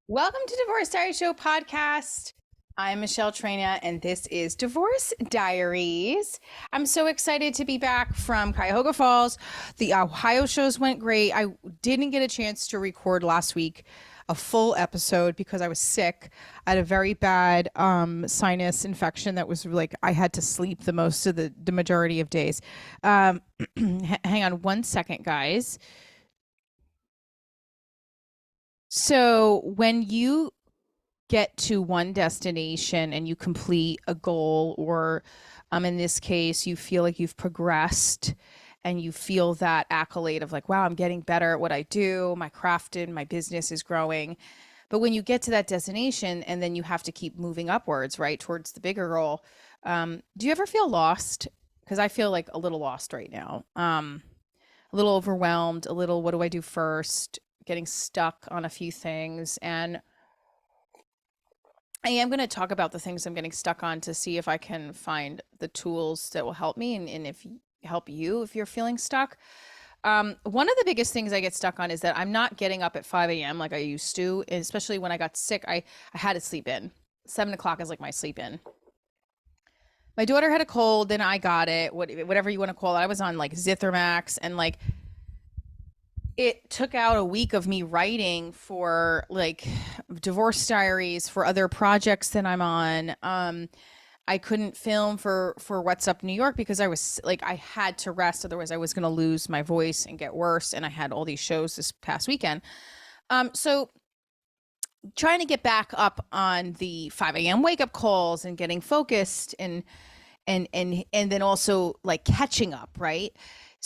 Welcome to Divorce Diary Show podcast. I'm Michelle Trina, and this is Divorce Diaries. I'm so excited to be back from Cuyahoga Falls. The Ohio shows went great. I didn't get a chance to record last week a full episode because I was sick. I had a very bad sinus infection that was like I had to sleep the most of the majority of days. Hang on one second, guys. So when you get to one destination and you complete a goal, or in this case, you feel like you've progressed and you feel that accolade of like, wow, I'm getting better at what I do, my craft and my business is growing. But when you get to that destination and then you have to keep moving upwards, right, towards the bigger goal, do you ever feel lost? Because I feel like a little lost right now. A little overwhelmed, a little, what do I do first? Getting stuck on a few things. And I am going to talk about the things I'm getting stuck on to see if I can find the tools that will help me and if help you if you're feeling stuck. One of the biggest things I get stuck on is that I'm not getting up at 5 a.m. like I used to, especially when I got sick. I had to sleep in. 7 o'clock is like my sleep in. My daughter had a cold, then I got it, whatever you want to call it. I was on like Zithromax, and like it took out a week of me writing for like divorce diaries for other projects that I'm on. I couldn't film for What's Up New York because I was like I had to rest, otherwise I was going to lose my voice and get worse. And I had all these shows this past weekend. So trying to get back up on the 5 a.m. wake up calls and getting focused and then also like catching up, right?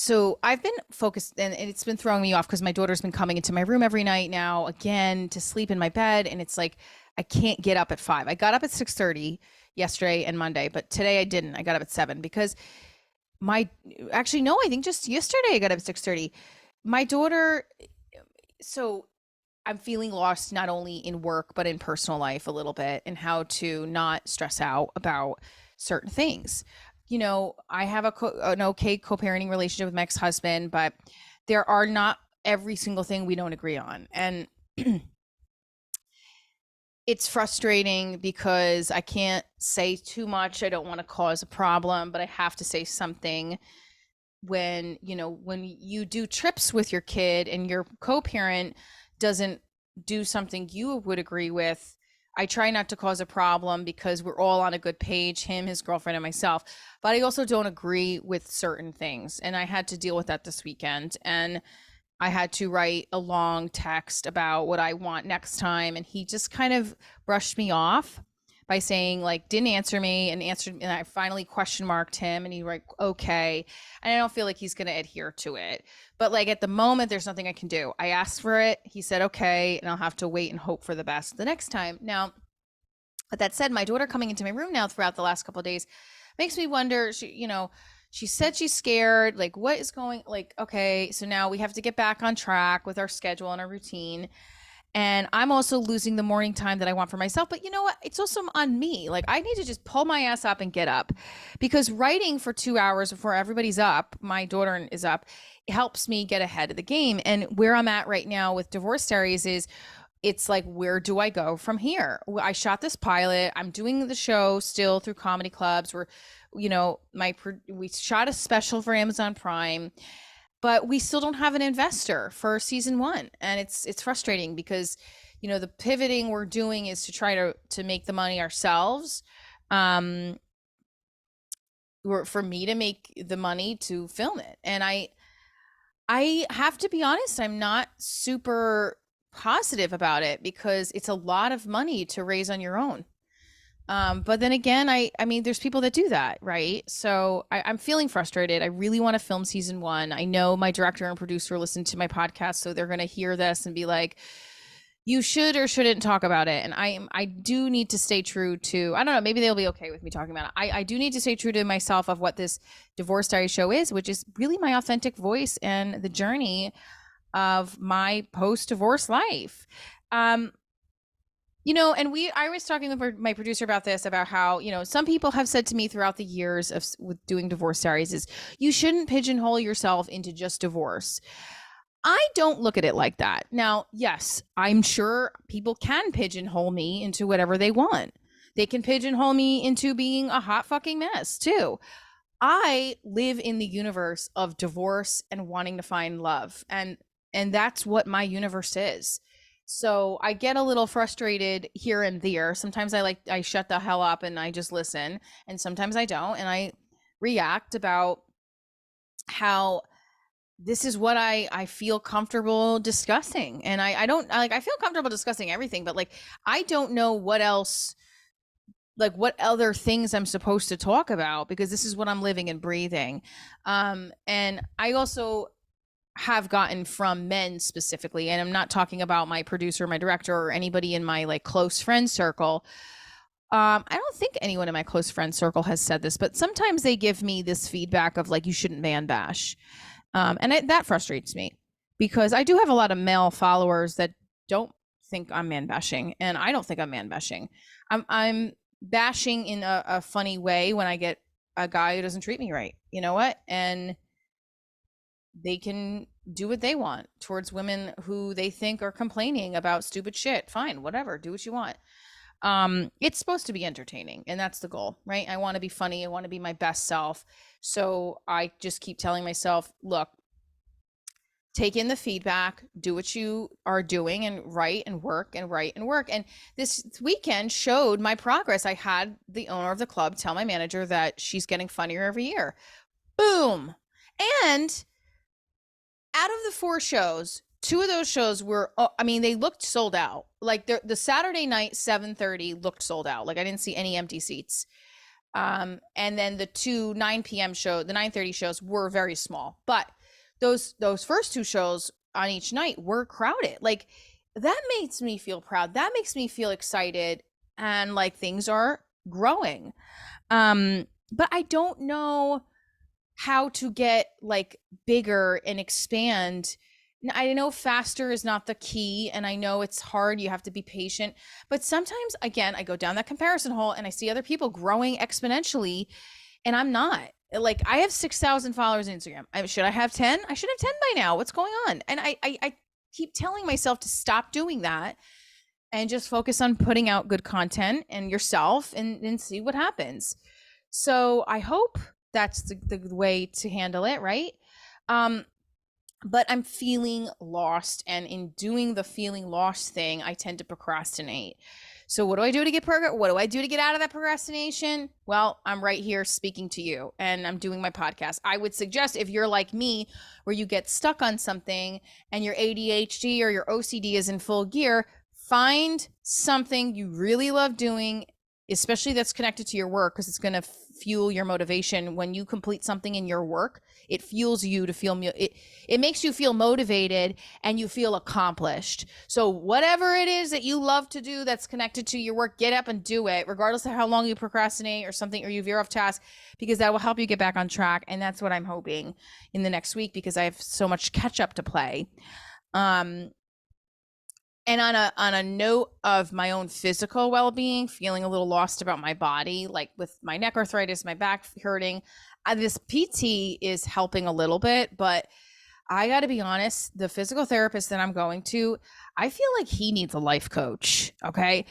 So I've been focused, and it's been throwing me off because my daughter's been coming into my room every night now again to sleep in my bed, and it's like I can't get up at 5. I got up at 6:30 yesterday and Monday, but today I didn't. I got up at 7 because my actually no, I think just yesterday I got up at 6:30. My daughter, so I'm feeling lost not only in work but in personal life a little bit, and how to not stress out about certain things. I have an okay co-parenting relationship with my ex-husband, but there are not every single thing we don't agree on. And it's frustrating because I can't say too much. I don't want to cause a problem, but I have to say something when you do trips with your kid and your co-parent doesn't do something you would agree with. I try not to cause a problem because we're all on a good page, him, his girlfriend, and myself. But I also don't agree with certain things. And I had to deal with that this weekend. And I had to write a long text about what I want next time. And he just kind of brushed me off by saying, like, didn't answer me and answered. And I finally question marked him, and he like, okay. And I don't feel like he's going to adhere to it. But like at the moment, there's nothing I can do. I asked for it. He said, okay. And I'll have to wait and hope for the best the next time. Now, but that said, my daughter coming into my room now throughout the last couple of days makes me wonder. She said she's scared. Like, what is going? Like, okay, so now we have to get back on track with our schedule and our routine. And I'm also losing the morning time that I want for myself. But you know what? It's also on me. Like, I need to just pull my ass up and get up, because writing for 2 hours before everybody's up, my daughter is up, helps me get ahead of the game. And where I'm at right now with Divorce Diaries is it's like, where do I go from here? I shot this pilot. I'm doing the show still through comedy clubs. We shot a special for Amazon Prime, but we still don't have an investor for season 1, and it's frustrating because the pivoting we're doing is to try to make the money ourselves. For me to make the money to film it, and I have to be honest, I'm not super positive about it because it's a lot of money to raise on your own. But then again, I mean, there's people that do that, right? So I'm feeling frustrated. I really want to film season 1. I know my director and producer listen to my podcast, so they're going to hear this and be like, you should or shouldn't talk about it. And I do need to stay true to, I don't know, maybe they'll be okay with me talking about it. I do need to stay true to myself of what this Divorce Diary show is, which is really my authentic voice and the journey of my post-divorce life. And I was talking with my producer about this, about how, some people have said to me throughout the years with doing Divorce Diaries is you shouldn't pigeonhole yourself into just divorce. I don't look at it like that. Now, yes, I'm sure people can pigeonhole me into whatever they want. They can pigeonhole me into being a hot fucking mess too. I live in the universe of divorce and wanting to find love, and that's what my universe is. So I get a little frustrated here and there. Sometimes I shut the hell up and I just listen, and sometimes I don't and I react about how this is what I feel comfortable discussing. And I don't like I feel comfortable discussing everything, but like I don't know what else, like what other things I'm supposed to talk about because this is what I'm living and breathing. And I also have gotten from men specifically, and I'm not talking about my producer, my director, or anybody in my like close friend circle. I don't think anyone in my close friend circle has said this, but sometimes they give me this feedback of like, you shouldn't man bash. That frustrates me because I do have a lot of male followers that don't think I'm man bashing, and I don't think I'm man bashing. I'm bashing in a funny way when I get a guy who doesn't treat me right. You know what? And they can do what they want towards women who they think are complaining about stupid shit. Fine, whatever, do what you want. It's supposed to be entertaining, and that's the goal, right? I want to be funny, I want to be my best self. So I just keep telling myself, look, take in the feedback, do what you are doing, and write and work and write and work. And this weekend showed my progress. I had the owner of the club tell my manager that she's getting funnier every year. Boom. And out of the 4 shows, 2 of those shows were, I mean, they looked sold out. Like the Saturday night 7:30 looked sold out. Like I didn't see any empty seats. And then the 2 9 p.m. show, the 9:30 shows were very small. But those first 2 shows on each night were crowded. Like that makes me feel proud. That makes me feel excited, and like things are growing. But I don't know how to get like bigger and expand. I know faster is not the key, and I know it's hard. You have to be patient. But sometimes, again, I go down that comparison hole and I see other people growing exponentially, and I'm not. Like, I have 6,000 followers on Instagram. Should I have 10? I should have 10 by now. What's going on? And I keep telling myself to stop doing that and just focus on putting out good content and yourself and see what happens. So I hope that's the way to handle it, right? But I'm feeling lost, and in doing the feeling lost thing, I tend to procrastinate. So what do I do to get what do I do to get out of that procrastination? Well, I'm right here speaking to you, and I'm doing my podcast. I would suggest, if you're like me, where you get stuck on something and your ADHD or your OCD is in full gear, find something you really love doing, especially that's connected to your work, because it's going to fuel your motivation. When you complete something in your work, it fuels you to feel it makes you feel motivated and you feel accomplished. So whatever it is that you love to do that's connected to your work, get up and do it, regardless of how long you procrastinate or something, or you veer off task, because that will help you get back on track. And that's what I'm hoping in the next week, because I have so much catch up to play. And on a note of my own physical well-being, feeling a little lost about my body, like with my neck arthritis, my back hurting, this PT is helping a little bit, but I got to be honest, the physical therapist that I'm going to, I feel like he needs a life coach. Okay.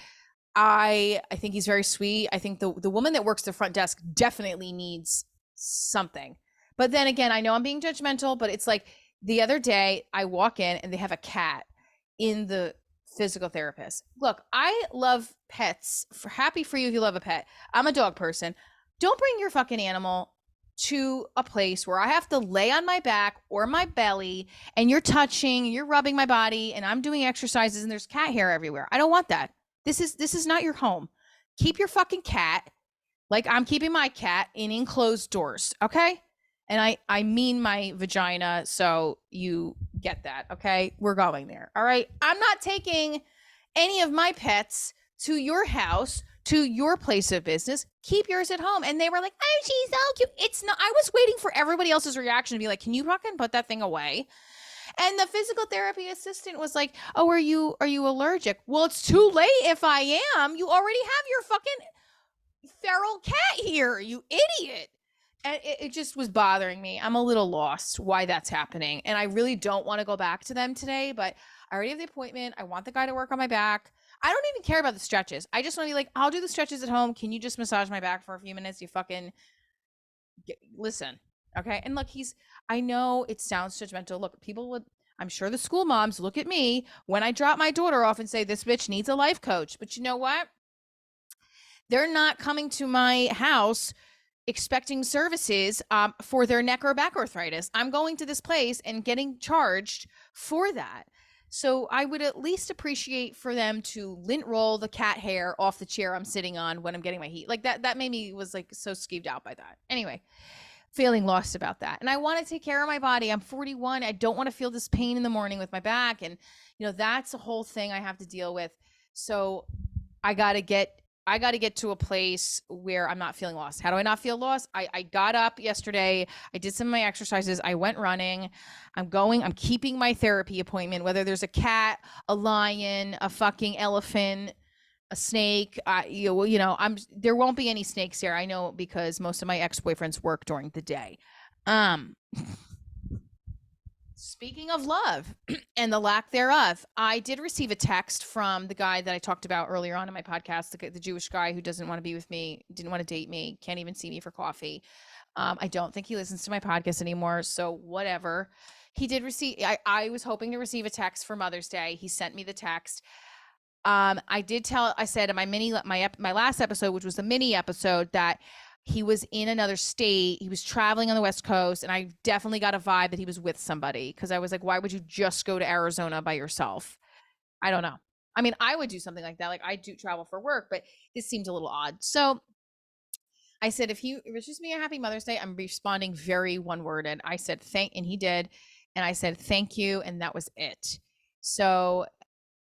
I think he's very sweet. I think the woman that works the front desk definitely needs something. But then again, I know I'm being judgmental, but it's like the other day I walk in and they have a cat in the physical therapist. Look, I love pets. Happy for you if you love a pet. I'm a dog person. Don't bring your fucking animal to a place where I have to lay on my back or my belly and you're touching, you're rubbing my body, and I'm doing exercises and there's cat hair everywhere. I don't want that. This is not your home. Keep your fucking cat, like I'm keeping my cat, in enclosed doors, okay? And I mean my vagina, so you get that, okay? We're going there, all right? I'm not taking any of my pets to your house, to your place of business. Keep yours at home. And they were like, oh, she's so cute. It's not, I was waiting for everybody else's reaction to be like, can you fucking put that thing away? And the physical therapy assistant was like, oh, are you allergic? Well, it's too late if I am. You already have your fucking feral cat here, you idiot. And it just was bothering me. I'm a little lost why that's happening. And I really don't want to go back to them today, but I already have the appointment. I want the guy to work on my back. I don't even care about the stretches. I just want to be like, I'll do the stretches at home. Can you just massage my back for a few minutes? You fucking listen. Okay. And look, I know it sounds judgmental. Look, people would, I'm sure the school moms look at me when I drop my daughter off and say, this bitch needs a life coach. But you know what? They're not coming to my house expecting services for their neck or back arthritis. I'm going to this place and getting charged for that. So I would at least appreciate for them to lint roll the cat hair off the chair I'm sitting on when I'm getting my heat. Like that made me was like so skeeved out by that. Anyway, feeling lost about that. And I want to take care of my body. I'm 41. I don't want to feel this pain in the morning with my back. And, that's a whole thing I have to deal with. So I got to get to a place where I'm not feeling lost. How do I not feel lost? I got up yesterday. I did some of my exercises. I went running. I'm keeping my therapy appointment, whether there's a cat, a lion, a fucking elephant, a snake. There won't be any snakes here. I know because most of my ex-boyfriends work during the day. Speaking of love and the lack thereof, I did receive a text from the guy that I talked about earlier on in my podcast, the Jewish guy who doesn't want to be with me, didn't want to date me, can't even see me for coffee. I don't think he listens to my podcast anymore, so whatever. He did receive, I was hoping to receive a text for Mother's Day. He sent me the text. I said in my last episode, which was the mini episode, that he was in another state. He was traveling on the West Coast, and I definitely got a vibe that he was with somebody because I was like, why would you just go to Arizona by yourself? I don't know. I mean, I would do something like that. Like I do travel for work, but this seemed a little odd. So I said, if he wishes me a happy Mother's Day, I'm responding very one worded. I said, and he did. And I said, thank you. And that was it. So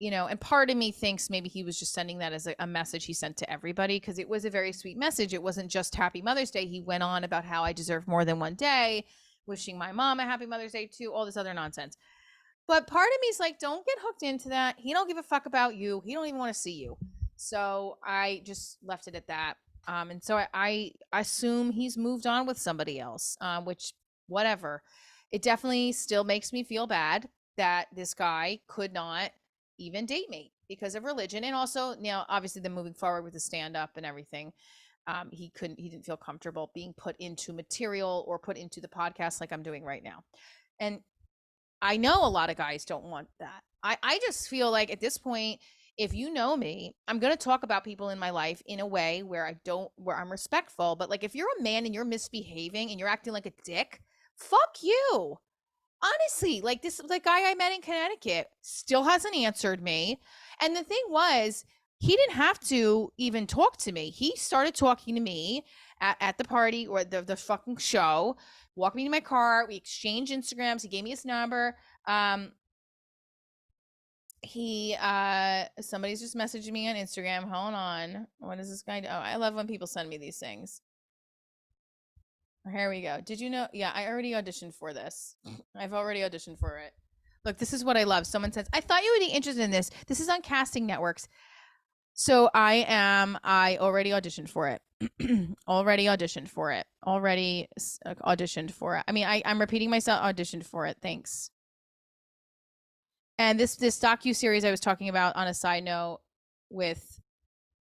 and part of me thinks maybe he was just sending that as a message he sent to everybody because it was a very sweet message. It wasn't just Happy Mother's Day. He went on about how I deserve more than one day, wishing my mom a Happy Mother's Day too, all this other nonsense. But part of me is like, don't get hooked into that. He don't give a fuck about you. He don't even want to see you. So I just left it at that. And so I assume he's moved on with somebody else, which whatever. It definitely still makes me feel bad that this guy could not even date me because of religion. And also now obviously then moving forward with the stand-up and everything, he didn't feel comfortable being put into material or put into the podcast like I'm doing right now. And I know a lot of guys don't want that. I just feel like at this point, if you know me, I'm going to talk about people in my life in a way where where I'm respectful. But like, if you're a man and you're misbehaving and you're acting like a dick, fuck you. Honestly, like the guy I met in Connecticut still hasn't answered me. And the thing was, he didn't have to even talk to me. He started talking to me at the party or the fucking show, walked me to my car. We exchanged Instagrams. He gave me his number. Somebody's just messaging me on Instagram. Hold on. What is this guy do? Oh, I love when people send me these things. Here we go. Did you know? Yeah, I already auditioned for this. I've already auditioned for it. Look, this is what I love. Someone says, I thought you would be interested in this. This is on casting networks. So I already auditioned for it. Already auditioned for it. Already auditioned for it. I mean, I'm repeating myself, auditioned for it. Thanks. And this docu-series I was talking about on a side note with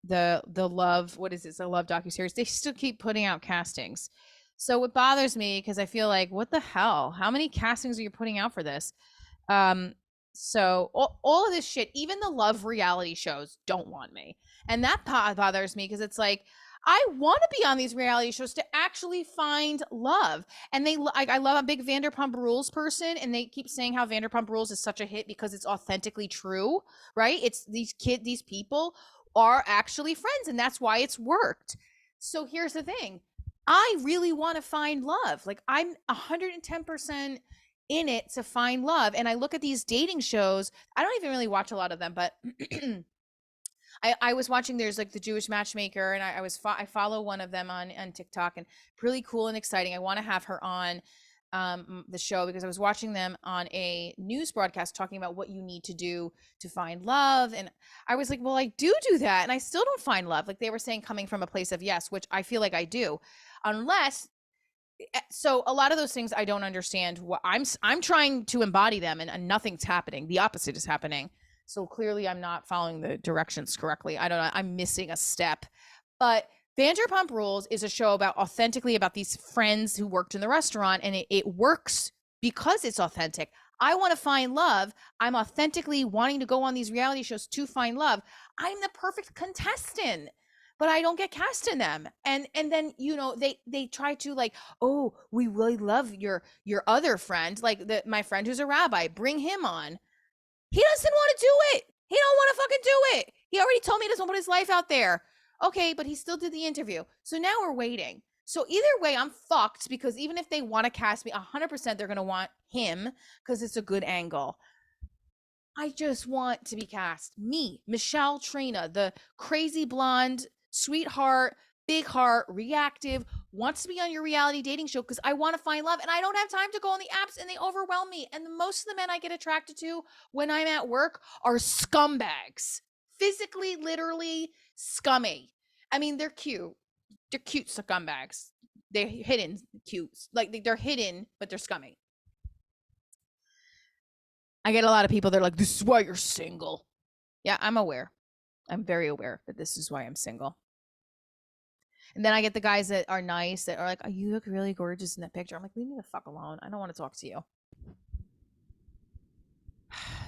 the love, what is it? It's a love docu-series. They still keep putting out castings. So it bothers me because I feel like, what the hell? How many castings are you putting out for this? So all of this shit, even the love reality shows don't want me. And that bothers me because it's like, I want to be on these reality shows to actually find love. And I love a big Vanderpump Rules person. And they keep saying how Vanderpump Rules is such a hit because it's authentically true, right? It's these people are actually friends and that's why it's worked. So here's the thing. I really want to find love. Like I'm 110% in it to find love. And I look at these dating shows. I don't even really watch a lot of them, but I was watching, there's like the Jewish matchmaker and I follow one of them on TikTok and really cool and exciting. I want to have her on the show because I was watching them on a news broadcast talking about what you need to do to find love. And I was like, well, I do that. And I still don't find love. Like they were saying, coming from a place of yes, which I feel like I do, unless So a lot of those things I don't understand. What I'm trying to embody them, and nothing's happening. The opposite is happening. So clearly, I'm not following the directions correctly. I don't know. I'm missing a step. But Vanderpump Rules is a show about authentically about these friends who worked in the restaurant, and it works because it's authentic. I want to find love. I'm authentically wanting to go on these reality shows to find love. I'm the perfect contestant, but I don't get cast in them. And then they try to like, oh, we really love your other friend, like my friend who's a rabbi, bring him on. He doesn't want to do it. He don't want to fucking do it. He already told me he doesn't put his life out there. Okay, but he still did the interview. So now we're waiting. So either way, I'm fucked because even if they want to cast me, 100% they're going to want him because it's a good angle. I just want to be cast. Me, Michelle Trina, the crazy blonde, sweetheart, big heart, reactive, wants to be on your reality dating show because I want to find love and I don't have time to go on the apps and they overwhelm me. And most of the men I get attracted to when I'm at work are scumbags. Physically, literally scummy. I mean, they're cute. They're cute scumbags. They're hidden cute. Like they're hidden, but they're scummy. I get a lot of people, they're like, this is why you're single. Yeah, I'm aware. I'm very aware that this is why I'm single. And then I get the guys that are nice that are like, oh, you look really gorgeous in that picture. I'm like, leave me the fuck alone. I don't want to talk to you.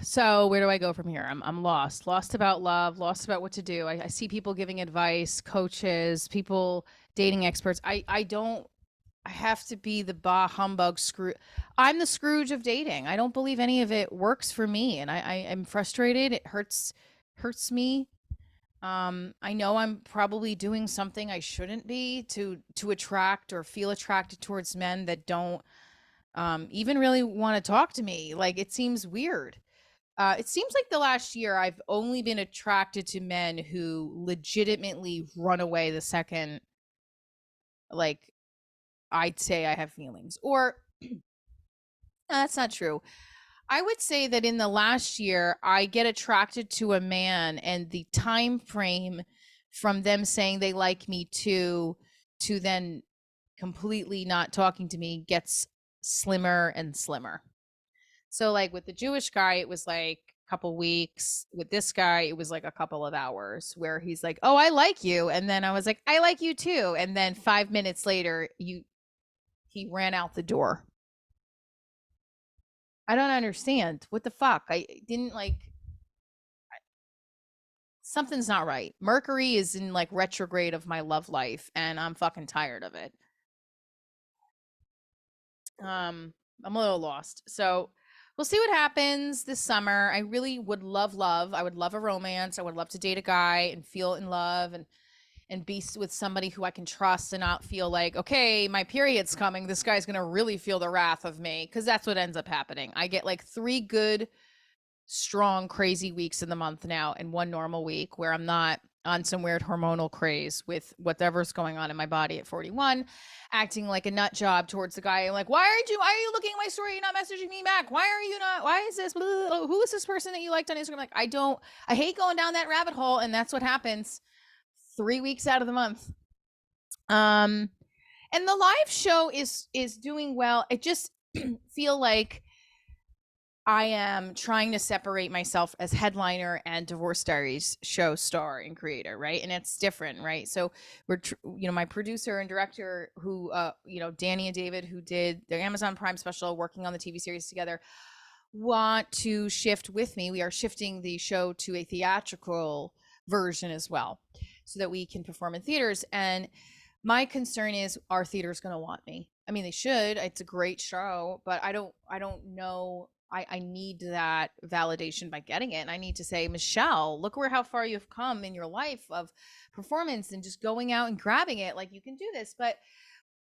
So where do I go from here? I'm lost about love, lost about what to do. I see people giving advice, coaches, people, dating experts. I have to be the bah humbug screw. I'm the Scrooge of dating. I don't believe any of it works for me, and I am frustrated. It hurts me. I know I'm probably doing something I shouldn't be to attract or feel attracted towards men that don't even really want to talk to me. Like it seems weird. It seems like the last year I've only been attracted to men who legitimately run away the second, like I'd say I have feelings. Or that's not true. I would say that in the last year, I get attracted to a man, and the time frame from them saying they like me to then completely not talking to me gets slimmer and slimmer. So like with the Jewish guy, it was like a couple weeks. With this guy, it was like a couple of hours where he's like, "Oh, I like you." And then I was like, "I like you too." And then 5 minutes later, you he ran out the door. I don't understand. What the fuck? I didn't like something's not right. Mercury is in like retrograde of my love life and I'm fucking tired of it. Um I'm a little lost. So we'll see what happens this summer. I really would love. I would love a romance. I would love to date a guy and feel in love and be with somebody who I can trust and not feel like, okay, my period's coming. This guy's going to really feel the wrath of me because that's what ends up happening. I get like 3 good strong crazy weeks in the month now and 1 normal week where I'm not on some weird hormonal craze with whatever's going on in my body at 41, acting like a nut job towards the guy. I'm like, why are you looking at my story? You're not messaging me back. Why is this? Who is this person that you liked on Instagram? Like, I hate going down that rabbit hole. And that's what happens 3 weeks out of the month. Um, and the live show is doing well. I just feel like I am trying to separate myself as headliner and Divorce Diaries show star and creator, right? And it's different, right? So my producer and director who, Danny and David, who did their Amazon Prime special, working on the TV series together, want to shift with me. We are shifting the show to a theatrical version as well, so that we can perform in theaters. And my concern is, are theaters going to want me? I mean, they should. It's a great show, but I don't know. I need that validation by getting it. And I need to say, Michelle, look how far you've come in your life of performance and just going out and grabbing it. Like you can do this. But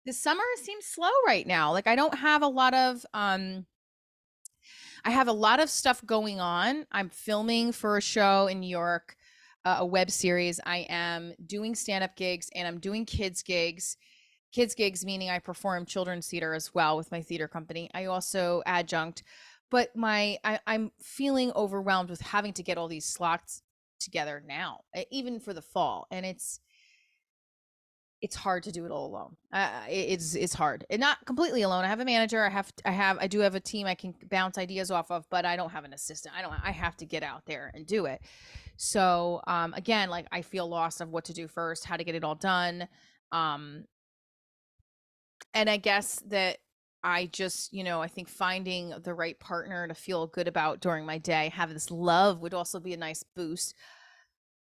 the summer seems slow right now. Like I don't have a lot of I have a lot of stuff going on. I'm filming for a show in New York, a web series. I am doing stand-up gigs and I'm doing kids gigs. Kids gigs meaning I perform children's theater as well with my theater company. I also adjunct, but I'm feeling overwhelmed with having to get all these slots together now, even for the fall. And it's hard to do it all alone. It's hard, and not completely alone. I have a manager. I do have a team I can bounce ideas off of, but I don't have an assistant. I have to get out there and do it. So again, like I feel lost of what to do first, how to get it all done. Um, and I guess that I just, I think finding the right partner to feel good about during my day, have this love would also be a nice boost.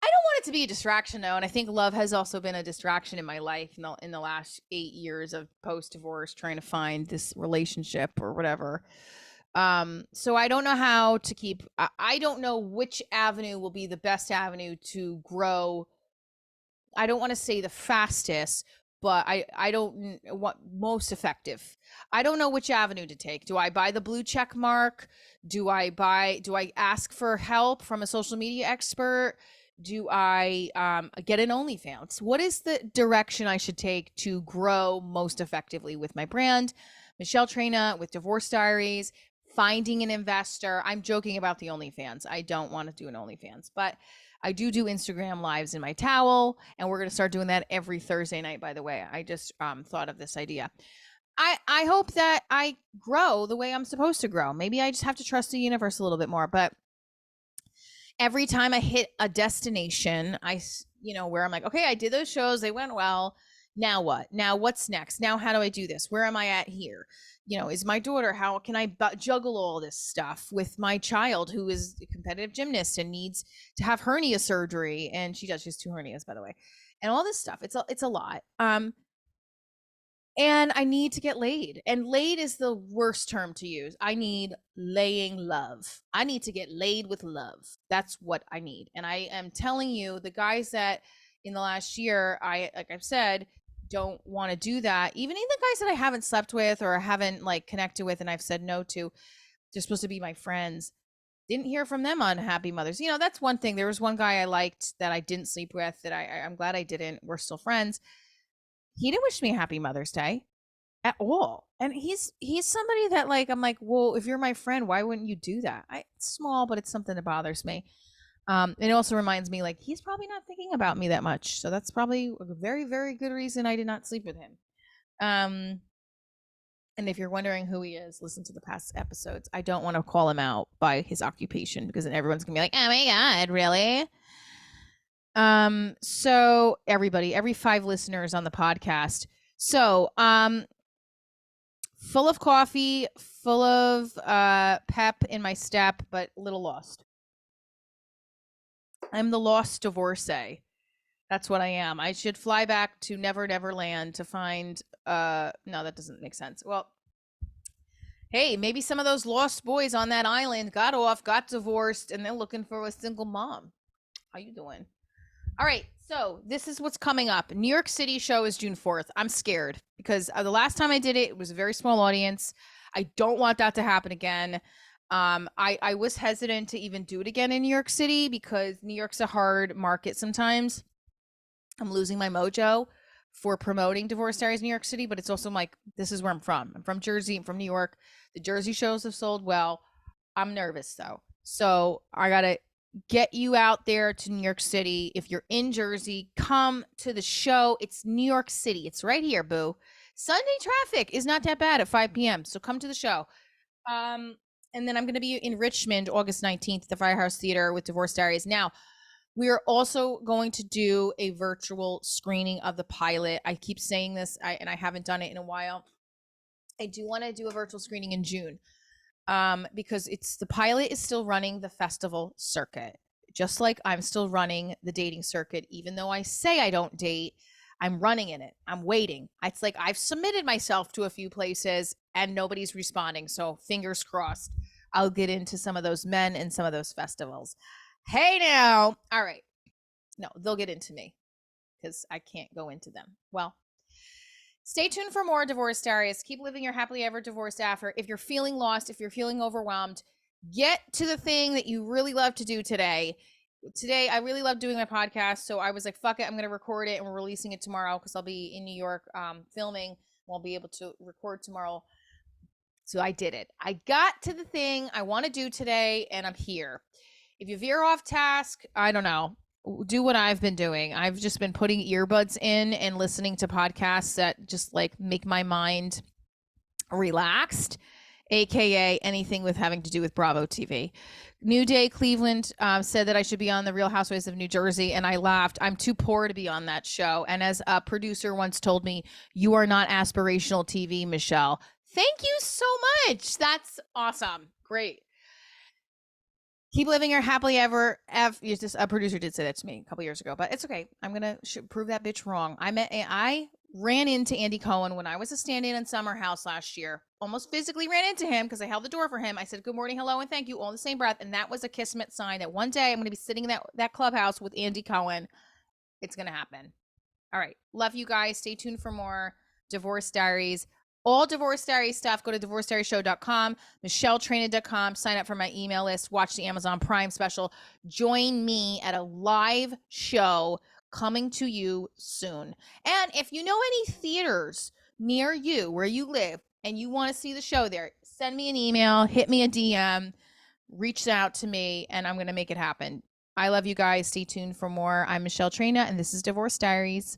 I don't want it to be a distraction though, and I think love has also been a distraction in my life in the last 8 years of post divorce, trying to find this relationship or whatever. So I don't know how to keep. I don't know which avenue will be the best avenue to grow. I don't want to say the fastest, but I don't what most effective. I don't know which avenue to take. Do I buy the blue check mark? Do I ask for help from a social media expert? Do I get an OnlyFans? What is the direction I should take to grow most effectively with my brand? Michelle Trina with Divorce Diaries, finding an investor. I'm joking about the OnlyFans. I don't want to do an OnlyFans, but I do Instagram lives in my towel, and we're going to start doing that every Thursday night, by the way. I just thought of this idea. I hope that I grow the way I'm supposed to grow. Maybe I just have to trust the universe a little bit more, but every time I hit a destination, where I'm like, okay, I did those shows, they went well. Now what? Now what's next? Now how do I do this? Where am I at here? Is my daughter, how can I juggle all this stuff with my child who is a competitive gymnast and needs to have hernia surgery? And she has 2 hernias, by the way, and all this stuff. It's a lot. And I need to get laid. And laid is the worst term to use. I need laying love. I need to get laid with love. That's what I need. And I am telling you, the guys that in the last year, like I've said, don't want to do that. Even the guys that I haven't slept with or haven't like connected with and I've said no to, they're supposed to be my friends. Didn't hear from them on Happy Mothers. That's one thing. There was one guy I liked that I didn't sleep with that I'm glad I didn't. We're still friends. He didn't wish me a happy Mother's Day at all. And he's somebody that like I'm like, well, if you're my friend, why wouldn't you do that? It's small, but it's something that bothers me. And it also reminds me like he's probably not thinking about me that much. So that's probably a very, very good reason I did not sleep with him. And if you're wondering who he is, listen to the past episodes. I don't want to call him out by his occupation because then everyone's gonna be like, oh my God, really? So everybody, every 5 listeners on the podcast. So, full of coffee, full of pep in my step, but a little lost. I'm the lost divorcee. That's what I am. I should fly back to Never Never Land to find no, that doesn't make sense. Well, hey, maybe some of those lost boys on that island got off, got divorced, and they're looking for a single mom. How you doing? All right, so this is what's coming up. New York City show is June 4th. I'm scared because the last time I did it, it was a very small audience. I don't want that to happen again. I was hesitant to even do it again in New York City because New York's a hard market sometimes. I'm losing my mojo for promoting Divorce Diaries in New York City, but it's also like, this is where I'm from. I'm from Jersey. I'm from New York. The Jersey shows have sold well. I'm nervous though. So I got to get you out there to New York City. If you're in Jersey, come to the show. It's New York City. It's right here, boo. Sunday traffic is not that bad at 5 p.m. So come to the show. And then I'm going to be in Richmond August 19th at the Firehouse Theater with Divorce Diaries. Now, we are also going to do a virtual screening of the pilot. I keep saying this, and I haven't done it in a while. I do want to do a virtual screening in June. Because the pilot is still running the festival circuit, just like I'm still running the dating circuit. Even though I say I don't date, I'm running in it. I'm waiting. It's like I've submitted myself to a few places and nobody's responding. So fingers crossed, I'll get into some of those men and some of those festivals. Hey now. All right. No, they'll get into me because I can't go into them. Well, stay tuned for more Divorce Diaries. Keep living your happily ever divorced after. If you're feeling lost, if you're feeling overwhelmed, get to the thing that you really love to do today. Today, I really love doing my podcast, so I was like, fuck it, I'm going to record it, and we're releasing it tomorrow because I'll be in New York filming. I'll be able to record tomorrow. So I did it. I got to the thing I want to do today, and I'm here. If you veer off task, I don't know. do what I've been doing. I've just been putting earbuds in and listening to podcasts that just like make my mind relaxed, aka anything with having to do with Bravo TV. New Day Cleveland said that I should be on the Real Housewives of New Jersey, and I laughed. I'm too poor to be on that show. And as a producer once told me, you are not aspirational TV, Michelle. Thank you so much. That's awesome. Great. Keep living your happily ever. Just a producer did say that to me a couple years ago, but it's okay. I'm gonna prove that bitch wrong. I ran into Andy Cohen when I was a stand-in in Summer House last year. Almost physically ran into him because I held the door for him. I said good morning, hello, and thank you all in the same breath, and that was a kismet sign that one day I'm gonna be sitting in that clubhouse with Andy Cohen. It's gonna happen. All right. Love you guys. Stay tuned for more Divorce Diaries. All Divorce Diaries stuff, go to divorcediaryshow.com, michelletraina.com, sign up for my email list, watch the Amazon Prime special, join me at a live show coming to you soon. And if you know any theaters near you where you live and you want to see the show there, send me an email, hit me a DM, reach out to me, and I'm going to make it happen. I love you guys. Stay tuned for more. I'm Michelle Traina, and this is Divorce Diaries.